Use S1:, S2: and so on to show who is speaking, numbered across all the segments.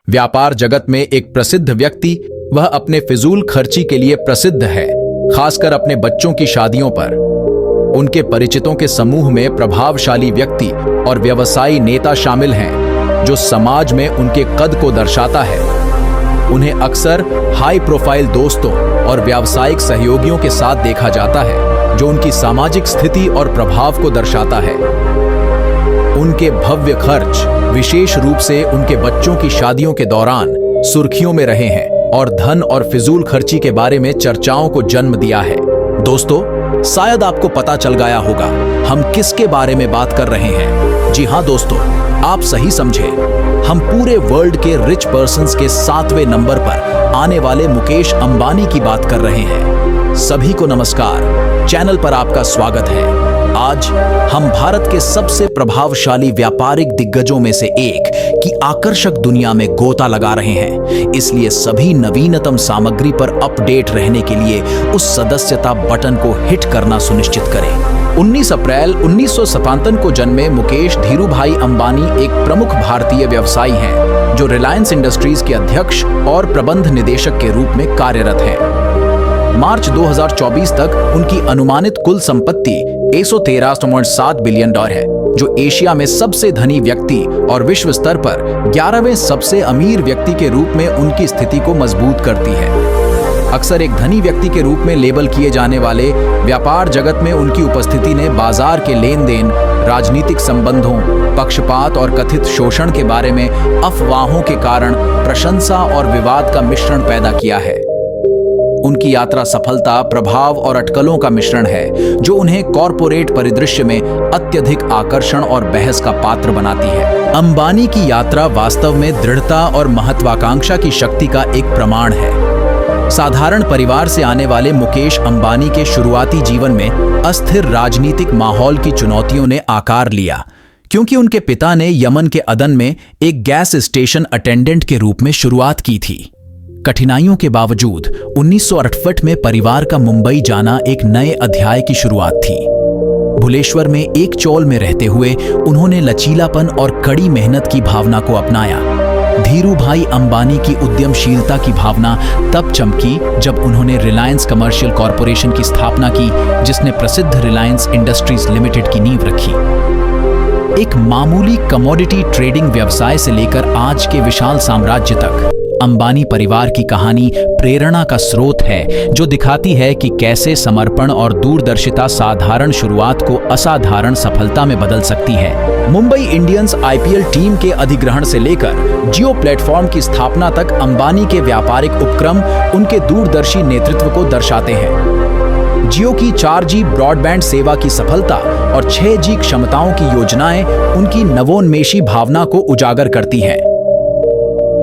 S1: व्यापार जगत में एक प्रसिद्ध व्यक्ति वह अपने फिजूल खर्ची के लिए प्रसिद्ध है, खासकर अपने बच्चों की शादियों पर। उनके परिचितों के समूह में प्रभावशाली व्यक्ति और व्यवसायी नेता शामिल हैं, जो समाज में उनके कद को दर्शाता है। उन्हें अक्सर हाई प्रोफाइल दोस्तों और व्यावसायिक सहयोगियों के साथ देखा जाता है, जो उनकी सामाजिक स्थिति और प्रभाव को दर्शाता है। उनके भव्य खर्च विशेष रूप से उनके बच्चों की शादियों के दौरान सुर्खियों में रहे हैं और धन और फिजूल खर्ची के बारे में चर्चाओं को जन्म दिया है। दोस्तों, शायद आपको पता चल गया होगा हम किसके बारे में बात कर रहे हैं। जी हां दोस्तों, आप सही समझे। हम पूरे वर्ल्ड के रिच पर्संस के 7वें नंबर पर आने वाले मुकेश अंबानी की बात कर रहे हैं। सभी को नमस्कार, चैनल पर आपका स्वागत है। आज हम भारत के सबसे प्रभावशाली व्यापारिक दिग्गजों में से एक की आकर्षक दुनिया में गोता लगा रहे हैं। इसलिए सभी नवीनतम सामग्री पर अपडेट रहने के लिए उस सदस्यता बटन को हिट करना सुनिश्चित करें। 19 अप्रैल 1957 को जन्मे मुकेश धीरूभाई अंबानी एक प्रमुख भारतीय व्यवसायी हैं, जो रिलायंस इंडस्ट्रीज के अध्यक्ष और प्रबंध निदेशक के रूप में कार्यरत हैं। मार्च 2024 तक उनकी अनुमानित कुल संपत्ति 113.7 बिलियन डॉलर है, जो एशिया में सबसे धनी व्यक्ति और विश्व स्तर पर 11वें सबसे अमीर व्यक्ति के रूप में उनकी स्थिति को मजबूत करती है। अक्सर एक धनी व्यक्ति के रूप में लेबल किए जाने वाले व्यापार जगत में उनकी उपस्थिति ने बाजार के लेन देन, राजनीतिक संबंधों, पक्षपात और कथित शोषण के बारे में अफवाहों के कारण प्रशंसा और विवाद का मिश्रण पैदा किया है। उनकी यात्रा सफलता, प्रभाव और अटकलों का मिश्रण है, जो उन्हें कॉरपोरेट परिदृश्य में अत्यधिक आकर्षण और बहस का पात्र बनाती है। अंबानी की यात्रा वास्तव में दृढ़ता और महत्वाकांक्षा की शक्ति का एक प्रमाण है। साधारण परिवार से आने वाले मुकेश अंबानी के शुरुआती जीवन में अस्थिर राजनीतिक माहौल की चुनौतियों ने आकार लिया, क्योंकि उनके पिता ने यमन के अदन में एक गैस स्टेशन अटेंडेंट के रूप में शुरुआत की थी। कठिनाइयों के बावजूद 1968 में परिवार का मुंबई जाना एक नए अध्याय की शुरुआत थी। भुलेश्वर में एक चौल में रहते हुए उन्होंने लचीलापन और कड़ी मेहनत की भावना को अपनाया। धीरूभाई अंबानी की उद्यमशीलता की भावना तब चमकी जब उन्होंने रिलायंस कमर्शियल कॉरपोरेशन की स्थापना की, जिसने प्रसिद्ध रिलायंस इंडस्ट्रीज लिमिटेड की नींव रखी। एक मामूली कमोडिटी ट्रेडिंग व्यवसाय से लेकर आज के विशाल साम्राज्य तक अंबानी परिवार की कहानी प्रेरणा का स्रोत है, जो दिखाती है कि कैसे समर्पण और दूरदर्शिता साधारण शुरुआत को असाधारण सफलता में बदल सकती है। मुंबई इंडियंस IPL टीम के अधिग्रहण से लेकर जियो प्लेटफॉर्म की स्थापना तक अंबानी के व्यापारिक उपक्रम उनके दूरदर्शी नेतृत्व को दर्शाते हैं। जियो की 4G ब्रॉडबैंड सेवा की सफलता और 6G क्षमताओं की योजनाएं उनकी नवोन्मेषी भावना को उजागर करती हैं।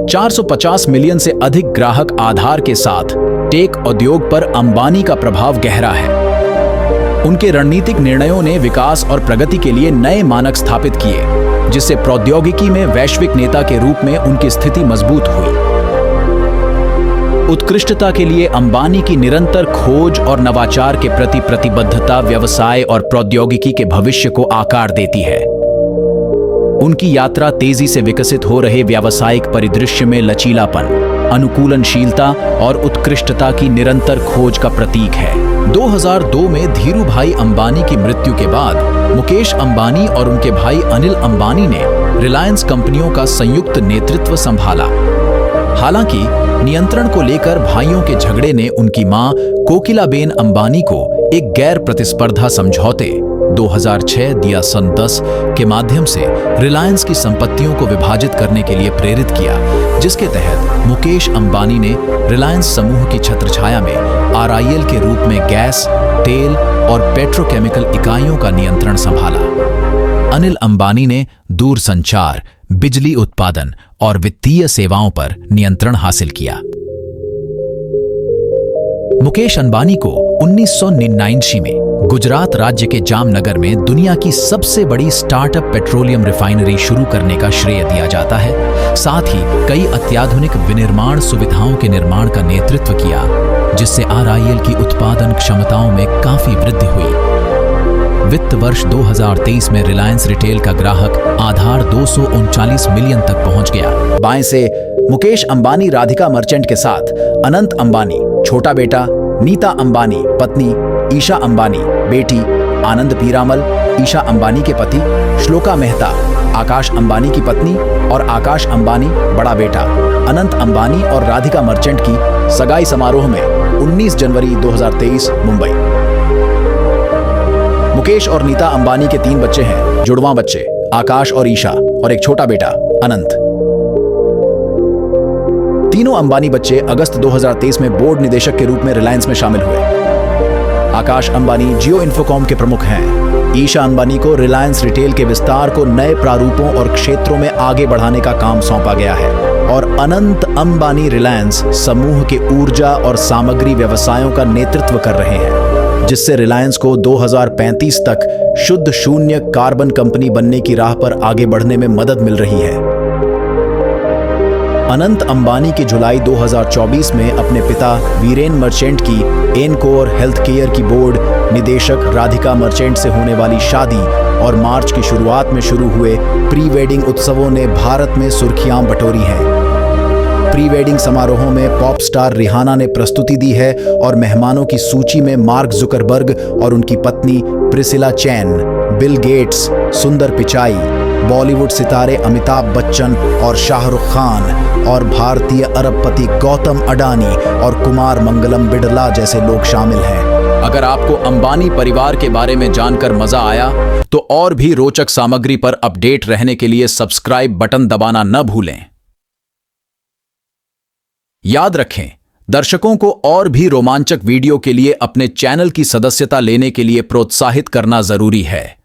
S1: 450 मिलियन से अधिक ग्राहक आधार के साथ टेक उद्योग पर अंबानी का प्रभाव गहरा है। उनके रणनीतिक निर्णयों ने विकास और प्रगति के लिए नए मानक स्थापित किए, जिससे प्रौद्योगिकी में वैश्विक नेता के रूप में उनकी स्थिति मजबूत हुई। उत्कृष्टता के लिए अंबानी की निरंतर खोज और नवाचार के प्रति प्रतिबद्धता व्यवसाय और प्रौद्योगिकी के भविष्य को आकार देती है। उनकी यात्रा तेजी से विकसित हो रहे व्यावसायिक परिदृश्य में लचीलापन, अनुकूलनशीलता और उत्कृष्टता की निरंतर खोज का प्रतीक है। 2002 में धीरूभाई अंबानी की मृत्यु के बाद मुकेश अंबानी और उनके भाई अनिल अंबानी ने रिलायंस कंपनियों का संयुक्त नेतृत्व संभाला। हालांकि नियंत्रण को लेकर भाइयों के झगड़े ने उनकी मां कोकिलाबेन अंबानी को एक गैर प्रतिस्पर्धा समझौते 2006 दिया सन 10 के माध्यम से रिलायंस की संपत्तियों को विभाजित करने के लिए प्रेरित किया, जिसके तहत मुकेश अंबानी ने रिलायंस समूह की छत्रछाया में RIL के रूप में गैस, तेल और पेट्रोकेमिकल इकाइयों का नियंत्रण संभाला। अनिल अंबानी ने दूरसंचार, बिजली उत्पादन और वित्तीय सेवाओं पर नियंत्रण हासिल किया। मुकेश अंबानी को 1989 में गुजरात राज्य के जामनगर में दुनिया की सबसे बड़ी स्टार्टअप पेट्रोलियम रिफाइनरी शुरू करने का श्रेय दिया जाता है। साथ ही कई अत्याधुनिक विनिर्माण सुविधाओं के निर्माण का नेतृत्व किया, जिससे RIL की उत्पादन क्षमताओं में काफी वृद्धि हुई। वित्त वर्ष 2023 में रिलायंस रिटेल का ग्राहक आधार 239 मिलियन तक पहुंच गया। बाएं से मुकेश अंबानी राधिका मर्चेंट के साथ अनंत अंबानी छोटा बेटा, नीता अंबानी पत्नी, ईशा अंबानी बेटी, आनंद पीरामल ईशा अंबानी के पति, श्लोका मेहता आकाश अंबानी की पत्नी और आकाश अंबानी बड़ा बेटा, अनंत अंबानी और राधिका मर्चेंट की सगाई समारोह में 19 जनवरी 2023 मुंबई। मुकेश और नीता अंबानी के 3 बच्चे हैं, जुड़वां बच्चे आकाश और ईशा और एक छोटा बेटा अनंत। तीनों अंबानी बच्चे अगस्त 2023 में बोर्ड निदेशक के रूप में रिलायंस में शामिल हुए। आकाश अंबानी जियो इन्फोकॉम के प्रमुख हैं। ईशा अंबानी को रिलायंस रिटेल के विस्तार को नए प्रारूपों और क्षेत्रों में आगे बढ़ाने का काम सौंपा गया है और अनंत अंबानी रिलायंस समूह के ऊर्जा और सामग्री व्यवसायों का नेतृत्व कर रहे हैं, जिससे रिलायंस को 2035 तक शुद्ध शून्य कार्बन कंपनी बनने की राह पर आगे बढ़ने में मदद मिल रही है। अनंत अंबानी की जुलाई 2024 में अपने पिता वीरेन मर्चेंट की एनकोर हेल्थ केयर की बोर्ड निदेशक राधिका मर्चेंट से होने वाली शादी और मार्च की शुरुआत में शुरू हुए प्री वेडिंग उत्सवों ने भारत में सुर्खियां बटोरी हैं। प्री वेडिंग समारोहों में पॉप स्टार रिहाना ने प्रस्तुति दी है और मेहमानों की सूची में मार्क जुकरबर्ग और उनकी पत्नी प्रिसिला चैन, बिल गेट्स, सुंदर पिचाई, बॉलीवुड सितारे अमिताभ बच्चन और शाहरुख खान और भारतीय अरबपति गौतम अडानी और कुमार मंगलम बिड़ला जैसे लोग शामिल हैं। अगर आपको अंबानी परिवार के बारे में जानकर मजा आया तो और भी रोचक सामग्री पर अपडेट रहने के लिए सब्सक्राइब बटन दबाना न भूलें। याद रखें, दर्शकों को और भी रोमांचक वीडियो के लिए अपने चैनल की सदस्यता लेने के लिए प्रोत्साहित करना जरूरी है।